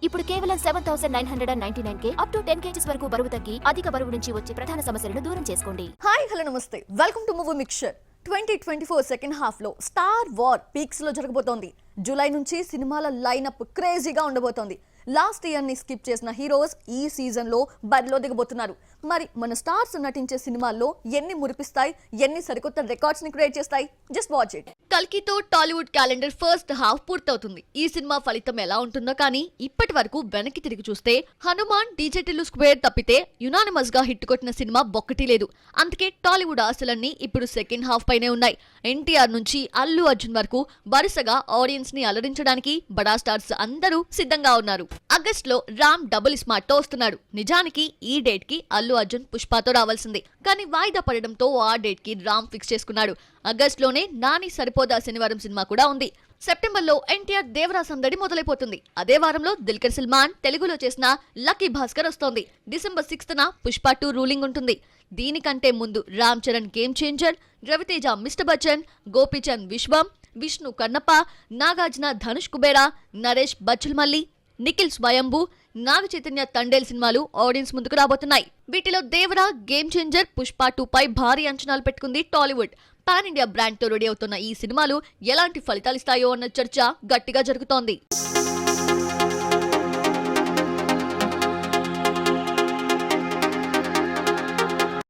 ఇప్పుడు కేవలం 7,999 up to 10 kgs వరకు బరువు తగ్గి అధిక బరువు నుంచి వచ్చే ప్రధాన సమస్యలను దూరం చేసుకోండి. హాయ్ హలో నమస్తే, welcome to movie mixture. 2024 second half లో స్టార్ వార్ పీక్స్ లో జరగబోతోంది. జూలై నుంచి సినిమాల లైనప్ క్రేజీగా ఉండబోతోంది. లాస్ట్ ఇయర్ ని స్కిప్ చేసిన హీరోస్ ఈ సీజన్ లో బరిలో దిగబోతున్నారు. మరి మన స్టార్స్ నటించే సినిమాల్లో ఎన్ని మురిపిస్తాయి, ఎన్ని సరికొత్త రికార్డ్స్ ని క్రియేట్ చేస్తాయి, జస్ట్ వాచ్ ఇట్. కల్కితో టాలీవుడ్ క్యాలెండర్ ఫస్ట్ హాఫ్ పూర్తవుతుంది. ఈ సినిమా ఫలితం ఎలా ఉంటుందో కానీ ఇప్పటి వరకు వెనక్కి తిరిగి చూస్తే హనుమాన్, డీజే టిల్లు స్క్వేర్ తప్పితే యునానిమస్ గా హిట్ కొట్టిన సినిమా ఒక్కటి లేదు. అందుకే టాలీవుడ్ ఆశలన్నీ ఇప్పుడు సెకండ్ హాఫ్ పైనే ఉన్నాయి. ఎన్టీఆర్ నుంచి అల్లు అర్జున్ వరకు వరుసగా ఆడియన్స్ ని అలరించడానికి బడా స్టార్స్ అందరూ సిద్ధంగా ఉన్నారు. ఆగస్ట్ లో రామ్ డబుల్ స్మార్ట్ తో వస్తున్నాడు. నిజానికి ఈ డేట్ కి అల్లు అర్జున్ పుష్పతో రావాల్సింది, కానీ వాయిదా పడడంతో ఆ డేట్ కి రామ్ ఫిక్స్ చేసుకున్నాడు. ఆగస్ట్ లోనే నాని సరిపోదా శనివారం సినిమా కూడా ఉంది. సెప్టెంబర్ లో ఎన్టీఆర్ దేవరా సందడి మొదలైపోతుంది. అదే వారంలో దిల్కర్ సల్మాన్ తెలుగులో చేసిన లక్కీ భాస్కర్ వస్తోంది. డిసెంబర్ 6th పుష్ప 2 రూలింగ్ ఉంటుంది. దీనికంటే ముందు Ram Charan game changer, Raviteja mister Bachchan, Gopichand Viswam, Vishnu Kannappa, Nagarjuna Dhanush Kubera, Naresh Bachhalamalli, Nikhil Swayambhu, Naga Chaitanya Thandel సినిమాలు ఆడియన్స్ ముందుకు రాబోతున్నాయి. వీటిలో దేవరా, గేమ్ చేంజర్, పుష్ప 2 పై భారీ అంచనాలు పెట్టుకుంది టాలీవుడ్. పాన్ ఇండియా బ్రాండ్ తో రెడీ అవుతున్న ఈ సినిమాలు ఎలాంటి ఫలితాలిస్తాయో అన్న చర్చ గట్టిగా జరుగుతోంది.